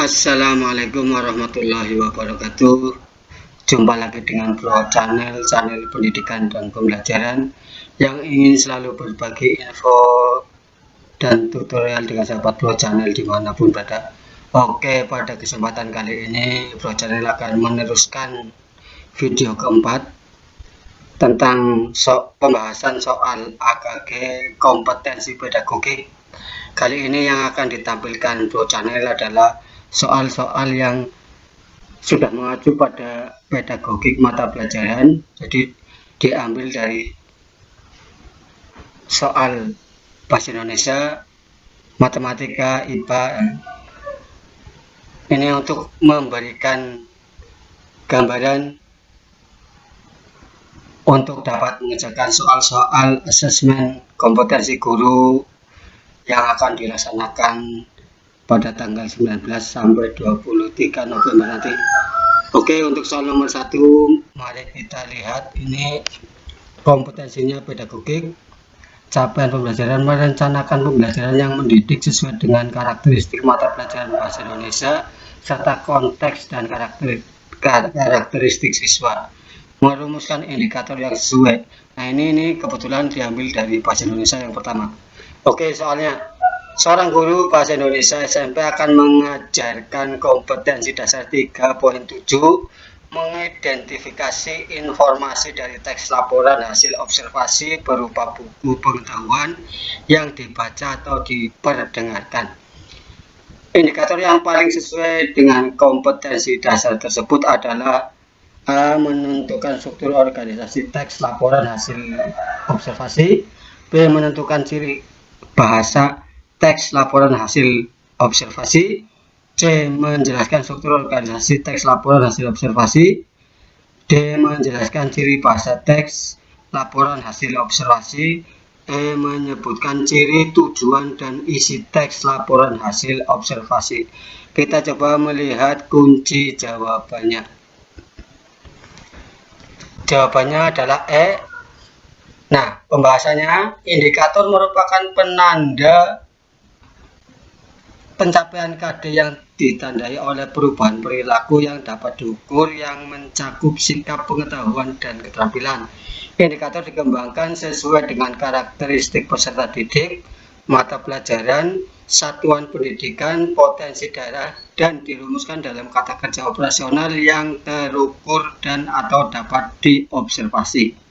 Assalamualaikum warahmatullahi wabarakatuh. Jumpa lagi dengan Bro channel pendidikan dan pembelajaran yang ingin selalu berbagi info dan tutorial dengan sahabat Bro channel dimanapun berada. Oke, pada kesempatan kali ini Bro channel akan meneruskan video keempat tentang pembahasan soal AKG kompetensi pedagogik. Kali ini yang akan ditampilkan Bro channel adalah soal-soal yang sudah mengacu pada pedagogik mata pelajaran, jadi diambil dari soal bahasa Indonesia, matematika, IPA. Ini untuk memberikan gambaran untuk dapat mengerjakan soal-soal asesmen kompetensi guru yang akan dilaksanakan pada tanggal 19 sampai 23 November nanti. Oke, untuk soal nomor 1, mari kita lihat. Ini kompetensinya pedagogik. Capaian pembelajaran: merencanakan pembelajaran yang mendidik sesuai dengan karakteristik mata pelajaran bahasa Indonesia serta konteks dan karakteristik siswa. Merumuskan indikator yang sesuai. Nah, ini kebetulan diambil dari bahasa Indonesia yang pertama. Oke, soalnya seorang guru bahasa Indonesia SMP akan mengajarkan kompetensi dasar 3.7, mengidentifikasi informasi dari teks laporan hasil observasi berupa buku pengetahuan yang dibaca atau diperdengarkan. Indikator yang paling sesuai dengan kompetensi dasar tersebut adalah A. Menentukan struktur organisasi teks laporan hasil observasi. B. Menentukan ciri bahasa teks laporan hasil observasi. C. Menjelaskan struktur organisasi teks laporan hasil observasi. D. Menjelaskan ciri bahasa teks laporan hasil observasi. E. Menyebutkan ciri, tujuan, dan isi teks laporan hasil observasi. Kita coba melihat kunci jawabannya. Jawabannya adalah E. Nah, pembahasannya, indikator merupakan penanda pencapaian KD yang ditandai oleh perubahan perilaku yang dapat diukur yang mencakup sikap, pengetahuan, dan keterampilan. Indikator dikembangkan sesuai dengan karakteristik peserta didik, mata pelajaran, satuan pendidikan, potensi daerah, dan dirumuskan dalam kata kerja operasional yang terukur dan atau dapat diobservasi.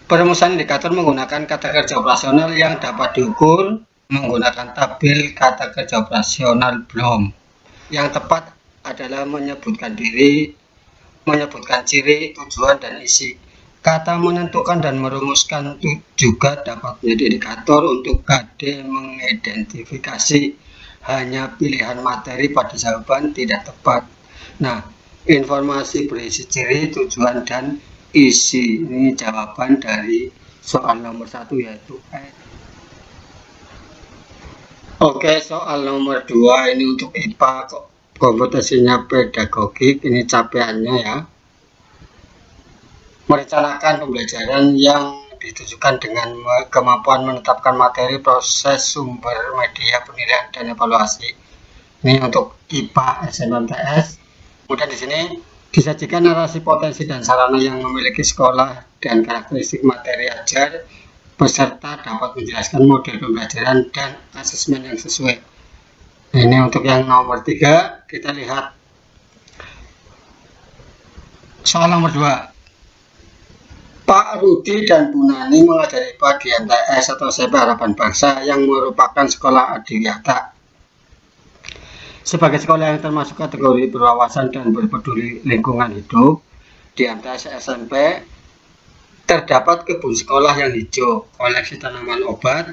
Perumusan indikator menggunakan kata kerja operasional yang dapat diukur menggunakan tabel kata kerja operasional BLOM. Yang tepat adalah menyebutkan diri, menyebutkan ciri, tujuan, dan isi. Kata menentukan dan merumuskan juga dapat menjadi indikator untuk KD mengidentifikasi hanya pilihan materi pada jawaban tidak tepat. Nah, informasi berisi ciri, tujuan, dan isi. Ini jawaban dari soal nomor 1, yaitu E. Oke, soal nomor 2 ini untuk IPA, kompetensinya pedagogik. Ini capaiannya ya. Merencanakan pembelajaran yang ditujukan dengan kemampuan menetapkan materi, proses, sumber, media, penilaian, dan evaluasi. Ini untuk IPA SNMTS. Kemudian di sini disajikan narasi potensi dan sarana yang memiliki sekolah dan karakteristik materi ajar. Peserta dapat menjelaskan model pembelajaran dan asesmen yang sesuai. Ini untuk yang nomor 3, kita lihat soal nomor 2. Pak Rudi dan Bu Nani mengajari IPA di MTS atau SMP Harapan Bangsa yang merupakan sekolah adiwiyata. Sebagai sekolah yang termasuk kategori berwawasan dan berpeduli lingkungan hidup, di MTS SMP terdapat kebun sekolah yang hijau, koleksi tanaman obat,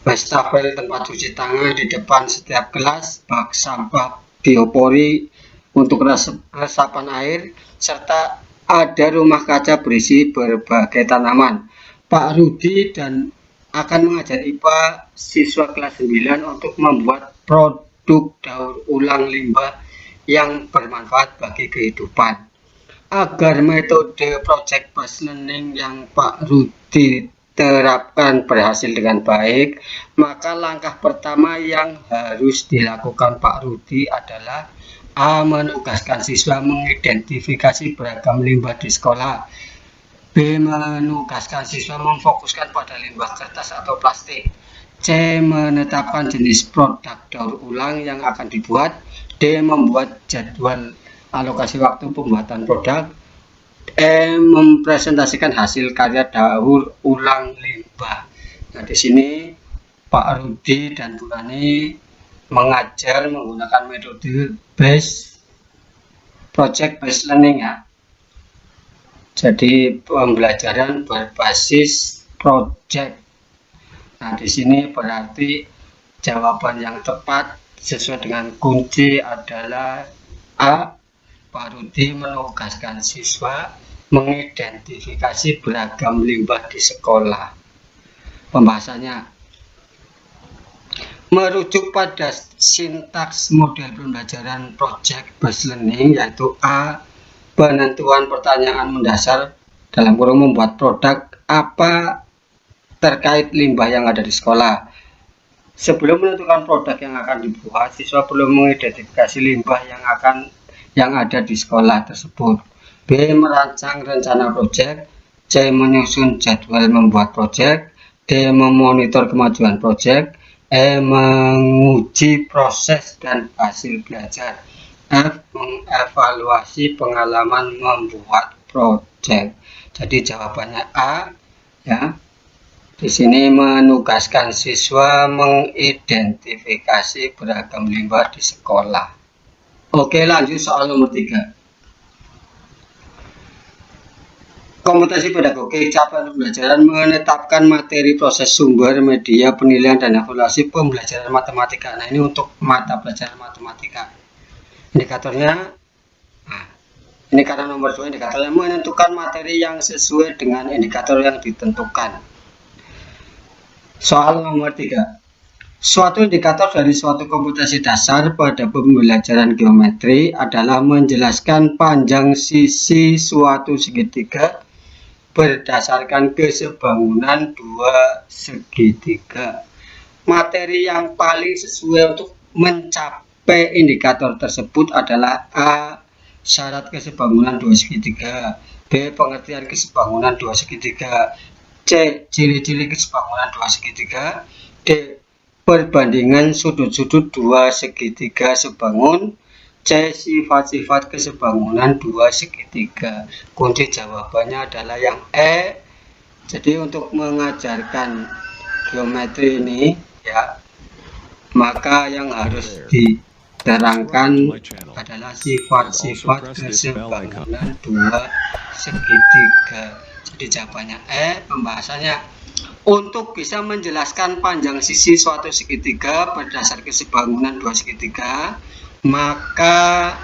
wastafel tempat cuci tangan di depan setiap kelas, bak sampah biopori untuk resapan air, serta ada rumah kaca berisi berbagai tanaman. Pak Rudi dan akan mengajari IPA siswa kelas 9 untuk membuat produk daur ulang limbah yang bermanfaat bagi kehidupan. Agar metode project based learning yang Pak Rudi diterapkan berhasil dengan baik, maka langkah pertama yang harus dilakukan Pak Rudi adalah A. Menugaskan siswa mengidentifikasi beragam limbah di sekolah. B. Menugaskan siswa memfokuskan pada limbah kertas atau plastik. C. Menetapkan jenis produk daur ulang yang akan dibuat. D. Membuat jadwal alokasi waktu pembuatan produk. E. Mempresentasikan hasil karya daur ulang limbah. Nah, di sini Pak Rudi dan Bu Rani mengajar menggunakan metode project based learning ya. Jadi pembelajaran berbasis project. Nah, di sini berarti jawaban yang tepat sesuai dengan kunci adalah A. Pak Rudi menugaskan siswa mengidentifikasi beragam limbah di sekolah. Pembahasannya merujuk pada sintaks model pembelajaran project based learning, yaitu A. Penentuan pertanyaan mendasar dalam kurung membuat produk apa terkait limbah yang ada di sekolah. Sebelum menentukan produk yang akan dibuat, siswa perlu mengidentifikasi limbah yang ada di sekolah tersebut. B. Merancang rencana proyek. C. Menyusun jadwal membuat proyek. D. Memonitor kemajuan proyek. E. Menguji proses dan hasil belajar. F. Mengevaluasi pengalaman membuat proyek. Jadi jawabannya A ya. Di sini menugaskan siswa mengidentifikasi beragam limbah di sekolah. Oke, lanjut soal nomor 3. Kompetisi pedagogik, capaian pembelajaran menetapkan materi, proses, sumber, media, penilaian, dan evaluasi pembelajaran matematika. Nah, ini untuk mata pelajaran matematika. Indikatornya, indikator nomor 2, indikatornya menentukan materi yang sesuai dengan indikator yang ditentukan. Soal nomor 3. Suatu indikator dari suatu komputasi dasar pada pembelajaran geometri adalah menjelaskan panjang sisi suatu segitiga berdasarkan kesebangunan dua segitiga. Materi yang paling sesuai untuk mencapai indikator tersebut adalah A. Syarat kesebangunan dua segitiga. B. Pengertian kesebangunan dua segitiga. C. Ciri-ciri kesebangunan dua segitiga. D. Perbandingan sudut-sudut dua segitiga sebangun. C. Sifat-sifat kesebangunan dua segitiga. Kunci jawabannya adalah yang E. Jadi untuk mengajarkan geometri ini ya, maka yang harus diterangkan adalah sifat-sifat kesebangunan dua segitiga. Jadi jawabannya E. Pembahasannya untuk bisa menjelaskan panjang sisi suatu segitiga berdasar kesebangunan dua segitiga, maka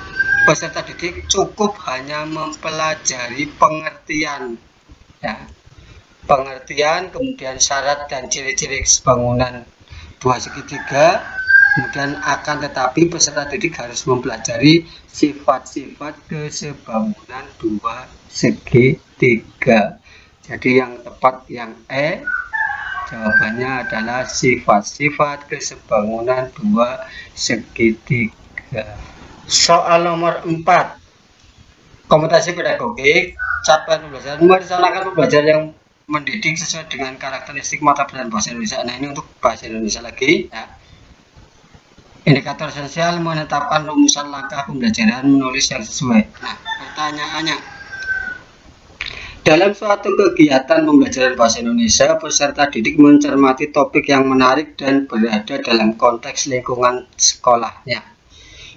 peserta didik cukup hanya mempelajari pengertian ya. Pengertian, kemudian syarat dan ciri-ciri kesebangunan dua segitiga, kemudian akan tetapi peserta didik harus mempelajari sifat-sifat kesebangunan dua segitiga. Jadi yang tepat yang E. Jawabannya adalah sifat-sifat kesebangunan dua segitiga. Soal nomor 4. Kompetisi pedagogik, capaian pembelajaran, merencanakan pembelajaran yang mendidik sesuai dengan karakteristik mata pelajaran bahasa Indonesia. Nah, ini untuk bahasa Indonesia lagi ya. Indikator esensial menetapkan rumusan langkah pembelajaran menulis yang sesuai. Nah, pertanyaannya, dalam suatu kegiatan pembelajaran bahasa Indonesia, peserta didik mencermati topik yang menarik dan berada dalam konteks lingkungan sekolahnya.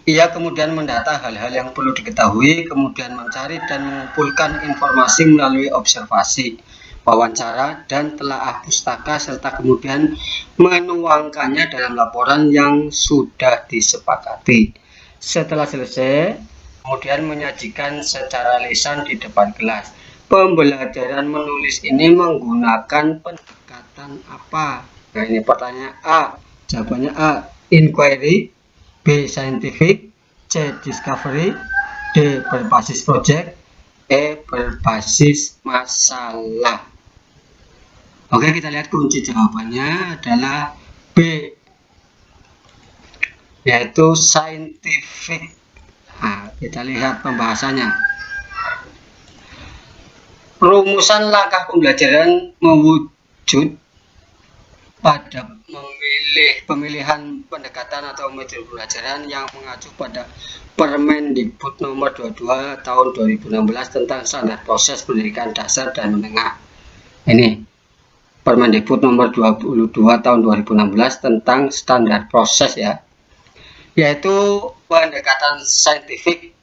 Ia kemudian mendata hal-hal yang perlu diketahui, kemudian mencari dan mengumpulkan informasi melalui observasi, wawancara, dan telaah pustaka, serta kemudian menuangkannya dalam laporan yang sudah disepakati. Setelah selesai, kemudian menyajikan secara lisan di depan kelas. Pembelajaran menulis ini menggunakan pendekatan apa? Nah, ini pertanyaan A. Jawabannya A. Inquiry. B. Scientific. C. Discovery. D. Berbasis project. E. Berbasis masalah. Oke, kita lihat kunci jawabannya adalah B, yaitu scientific. Nah, kita lihat pembahasannya. Rumusan langkah pembelajaran mewujud pada pemilihan pendekatan atau metode pembelajaran yang mengacu pada Permendikbud nomor 22 tahun 2016 tentang standar proses pendidikan dasar dan menengah. Ini Permendikbud nomor 22 tahun 2016 tentang standar proses ya, yaitu pendekatan saintifik,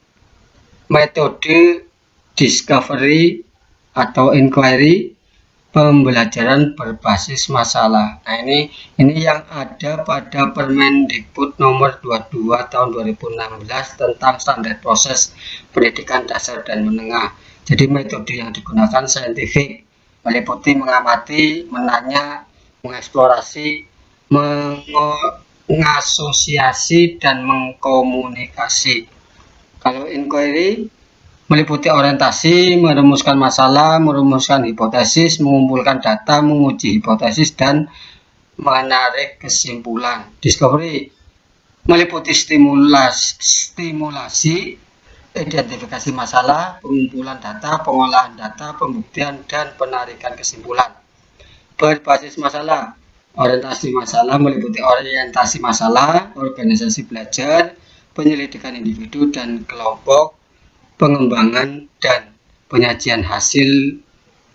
metode discovery atau inquiry, pembelajaran berbasis masalah. Nah, ini yang ada pada Permendikbud nomor 22 tahun 2016 tentang standar proses pendidikan dasar dan menengah. Jadi metode yang digunakan saintifik, meliputi mengamati, menanya, mengeksplorasi, mengasosiasi, dan mengkomunikasi. Kalau inquiry meliputi orientasi, merumuskan masalah, merumuskan hipotesis, mengumpulkan data, menguji hipotesis, dan menarik kesimpulan. Discovery meliputi stimulasi, identifikasi masalah, pengumpulan data, pengolahan data, pembuktian, dan penarikan kesimpulan. Berbasis masalah, orientasi masalah meliputi orientasi masalah, organisasi belajar, penyelidikan individu dan kelompok, pengembangan dan penyajian hasil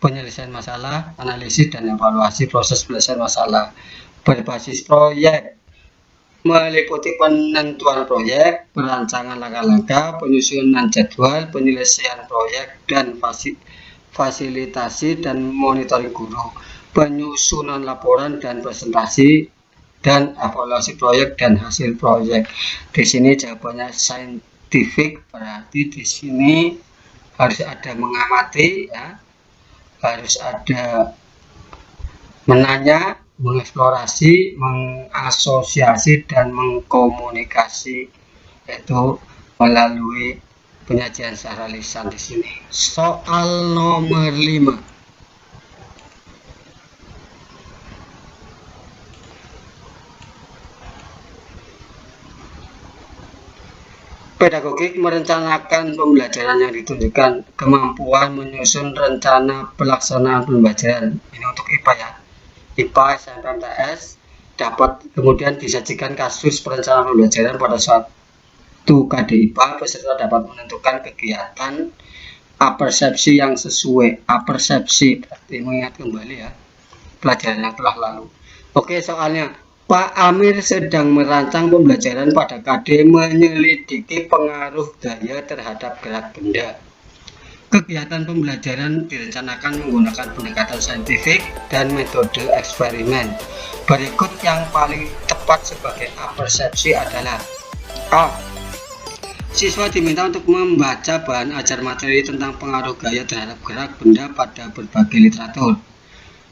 penyelesaian masalah, analisis dan evaluasi proses penyelesaian masalah. Berbasis proyek meliputi penentuan proyek, perancangan langkah-langkah, penyusunan jadwal, penyelesaian proyek, dan fasilitasi dan monitoring guru, penyusunan laporan dan presentasi, dan evaluasi proyek dan hasil proyek. Di sini jawabannya scientific, berarti di sini harus ada mengamati ya, harus ada menanya, mengeksplorasi, mengasosiasi, dan mengkomunikasi, yaitu melalui penyajian secara lisan di sini. Soal nomor 5. Pedagogik merencanakan pembelajaran yang ditunjukkan, kemampuan menyusun rencana pelaksanaan pembelajaran. Ini untuk IPA ya. IPA SNMTS dapat kemudian disajikan kasus perencanaan pembelajaran pada suatu KD-IPA. Peserta dapat menentukan kegiatan apersepsi yang sesuai. Apersepsi berarti mengingat kembali ya pelajaran yang telah lalu. Oke, soalnya Pak Amir sedang merancang pembelajaran pada KD menyelidiki pengaruh gaya terhadap gerak benda. Kegiatan pembelajaran direncanakan menggunakan pendekatan saintifik dan metode eksperimen. Berikut yang paling tepat sebagai apersepsi adalah A. Siswa diminta untuk membaca bahan ajar materi tentang pengaruh gaya terhadap gerak benda pada berbagai literatur.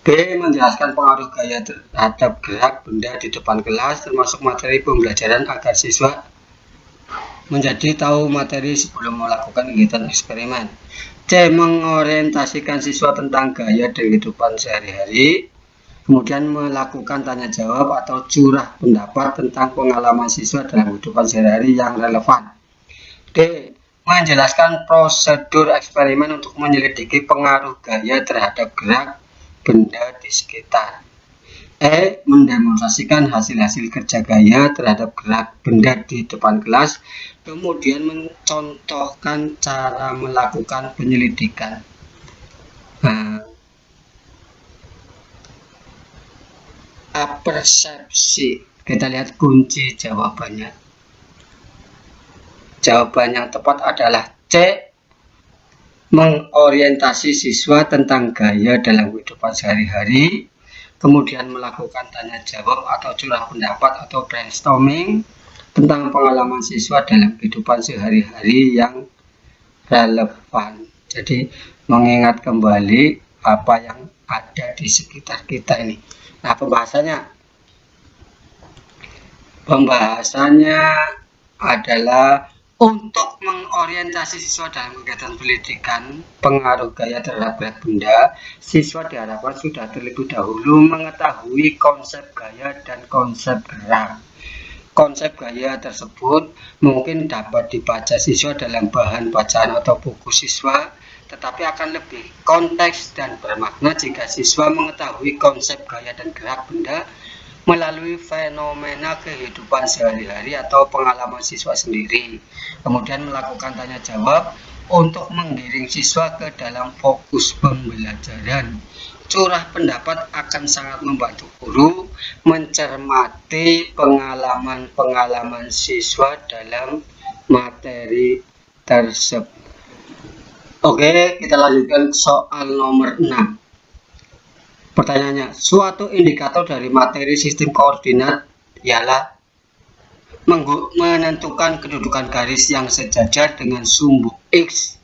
B. Menjelaskan pengaruh gaya terhadap gerak benda di depan kelas, termasuk materi pembelajaran agar siswa menjadi tahu materi sebelum melakukan kegiatan eksperimen. C. Mengorientasikan siswa tentang gaya di kehidupan sehari-hari, kemudian melakukan tanya jawab atau curah pendapat tentang pengalaman siswa dalam kehidupan sehari-hari yang relevan. D. Menjelaskan prosedur eksperimen untuk menyelidiki pengaruh gaya terhadap gerak benda di sekitar. E. Mendemonstrasikan hasil-hasil kerja gaya terhadap gerak benda di depan kelas, kemudian mencontohkan cara melakukan penyelidikan. Apersepsi. Kita lihat kunci jawabannya. Jawaban yang tepat adalah C. Mengorientasi siswa tentang gaya dalam kehidupan sehari-hari, kemudian melakukan tanya jawab atau curah pendapat atau brainstorming tentang pengalaman siswa dalam kehidupan sehari-hari yang relevan. Jadi mengingat kembali apa yang ada di sekitar kita ini. Nah, pembahasannya adalah Untuk mengorientasi siswa dalam kegiatan pendidikan, pengaruh gaya terhadap gerak benda, siswa diharapkan sudah terlebih dahulu mengetahui konsep gaya dan konsep gerak. Konsep gaya tersebut mungkin dapat dibaca siswa dalam bahan bacaan atau buku siswa, tetapi akan lebih konteks dan bermakna jika siswa mengetahui konsep gaya dan gerak benda melalui fenomena kehidupan sehari-hari atau pengalaman siswa sendiri. Kemudian melakukan tanya jawab untuk menggiring siswa ke dalam fokus pembelajaran. Curah pendapat akan sangat membantu guru mencermati pengalaman-pengalaman siswa dalam materi tersebut. Oke, kita lanjutkan soal nomor 6. Pertanyaannya, suatu indikator dari materi sistem koordinat ialah menentukan kedudukan garis yang sejajar dengan sumbu X,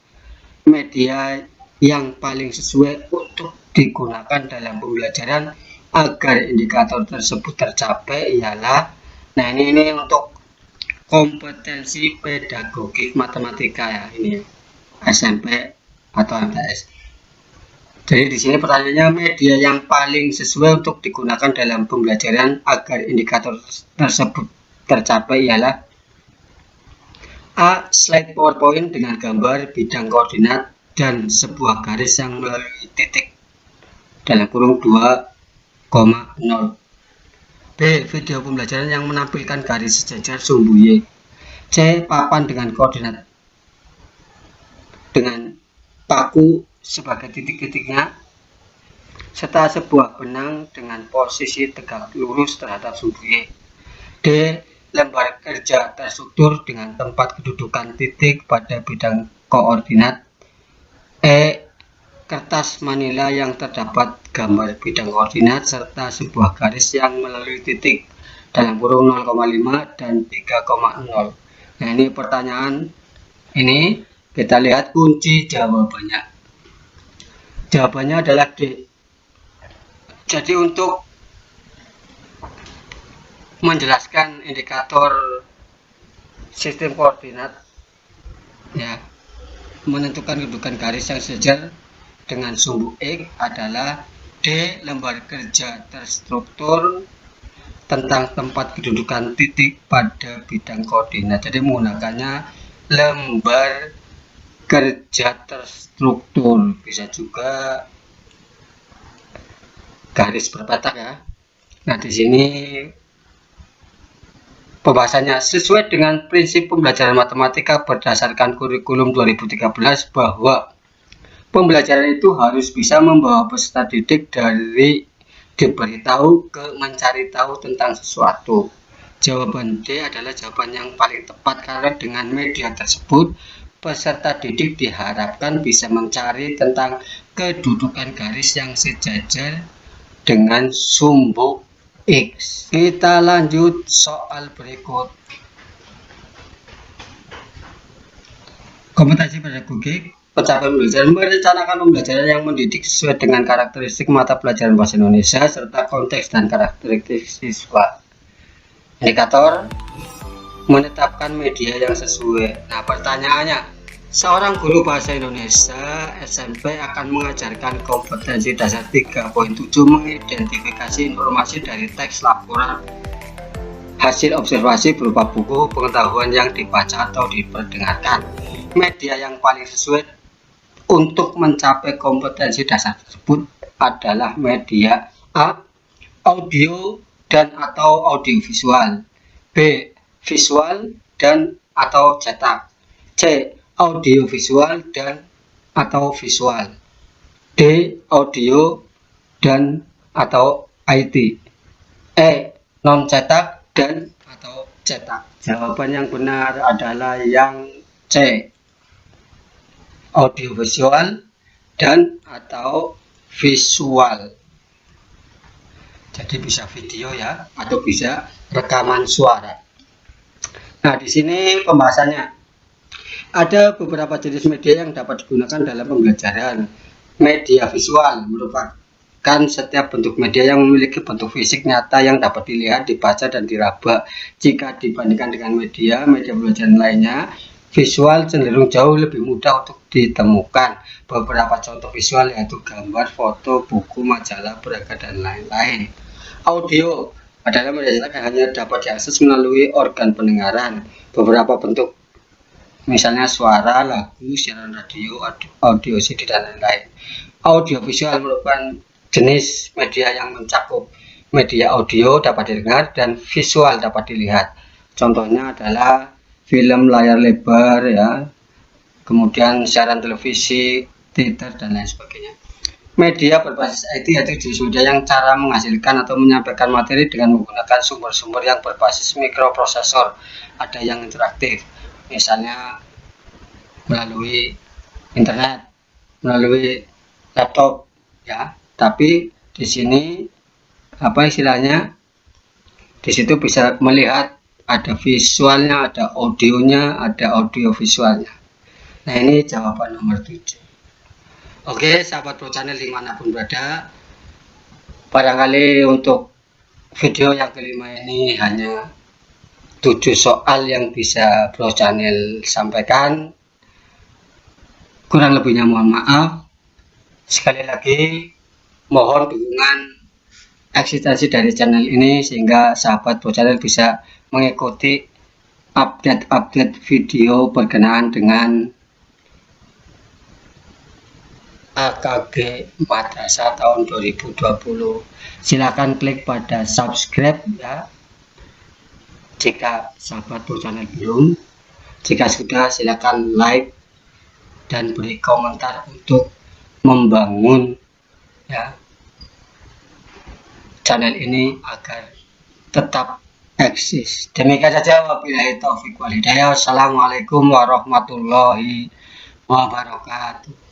media yang paling sesuai untuk digunakan dalam pembelajaran agar indikator tersebut tercapai ialah, nah ini untuk kompetensi pedagogik matematika ya, ini SMP atau MTS. Jadi di sini pertanyaannya, media yang paling sesuai untuk digunakan dalam pembelajaran agar indikator tersebut tercapai ialah A. Slide PowerPoint dengan gambar bidang koordinat dan sebuah garis yang melalui titik dalam kurung 2,0. B. Video pembelajaran yang menampilkan garis sejajar sumbu Y. C. Papan dengan koordinat dengan paku sebagai titik-titiknya, serta sebuah benang dengan posisi tegak lurus terhadap sumbu Y. D. Lembar kerja terstruktur dengan tempat kedudukan titik pada bidang koordinat. E. Kertas manila yang terdapat gambar bidang koordinat serta sebuah garis yang melalui titik dalam kurung 0,5 dan 3,0. Nah, ini pertanyaan ini kita lihat kunci jawabannya. Jawabannya adalah D. Jadi untuk menjelaskan indikator sistem koordinat ya, menentukan kedudukan garis yang sejajar dengan sumbu X adalah D. Lembar kerja terstruktur tentang tempat kedudukan titik pada bidang koordinat. Jadi menggunakannya lembar kerja terstruktur, bisa juga garis berpetak ya. Nah, di sini pembahasannya sesuai dengan prinsip pembelajaran matematika berdasarkan kurikulum 2013 bahwa pembelajaran itu harus bisa membawa peserta didik dari diberitahu ke mencari tahu tentang sesuatu. Jawaban D adalah jawaban yang paling tepat karena dengan media tersebut peserta didik diharapkan bisa mencari tentang kedudukan garis yang sejajar dengan sumbu X. Kita lanjut soal berikut. Kompetensi pedagogik pencapaian pembelajaran, merencanakan pembelajaran yang mendidik sesuai dengan karakteristik mata pelajaran bahasa Indonesia serta konteks dan karakteristik siswa. Indikator menetapkan media yang sesuai. Nah, pertanyaannya, seorang guru bahasa Indonesia SMP akan mengajarkan kompetensi dasar 3.7 mengidentifikasi informasi dari teks laporan hasil observasi berupa buku, pengetahuan yang dibaca atau diperdengarkan. Media yang paling sesuai untuk mencapai kompetensi dasar tersebut adalah media A. Audio dan atau audiovisual. B. Visual dan atau cetak. C. Audiovisual dan atau visual. D. Audio dan atau IT. E. Non cetak dan atau cetak. Jawaban yang benar adalah yang C. Audiovisual dan atau visual. Jadi bisa video ya, atau bisa rekaman suara. Nah, di sini pembahasannya ada beberapa jenis media yang dapat digunakan dalam pembelajaran. Media visual merupakan setiap bentuk media yang memiliki bentuk fisik nyata yang dapat dilihat, dibaca, dan diraba. Jika dibandingkan dengan media pembelajaran lainnya, visual cenderung jauh lebih mudah untuk ditemukan. Beberapa contoh visual yaitu gambar, foto, buku, majalah, braga, dan lain-lain. Audio adalah media cetak yang hanya dapat diakses melalui organ pendengaran. Beberapa bentuk, misalnya suara, lagu, siaran radio, audio CD, dan lain-lain. Audiovisual merupakan jenis media yang mencakup media audio dapat didengar dan visual dapat dilihat. Contohnya adalah film layar lebar, ya, kemudian siaran televisi, teater, dan lain sebagainya. Media berbasis IT yaitu jenis media yang cara menghasilkan atau menyampaikan materi dengan menggunakan sumber-sumber yang berbasis mikroprosesor. Ada yang interaktif, misalnya melalui internet, melalui laptop, ya. Tapi di sini apa istilahnya? Di situ bisa melihat ada visualnya, ada audionya, ada audio visualnya. Nah, ini jawaban nomor 7. Oke, sahabat Pro Channel dimanapun berada, barangkali untuk video yang kelima ini hanya 7 soal yang bisa Pro Channel sampaikan. Kurang lebihnya mohon maaf. Sekali lagi mohon dukungan eksistensi dari channel ini sehingga sahabat Pro Channel bisa mengikuti update-update video berkenaan dengan AKG Madrasah tahun 2020. Silakan klik pada subscribe, ya, jika sahabat Pro Channel belum. Jika sudah, silakan like dan beri komentar untuk membangun, ya, channel ini agar tetap eksis. Demikian saja, wabillahi taufik wal hidayah. Wassalamualaikum warahmatullahi wabarakatuh.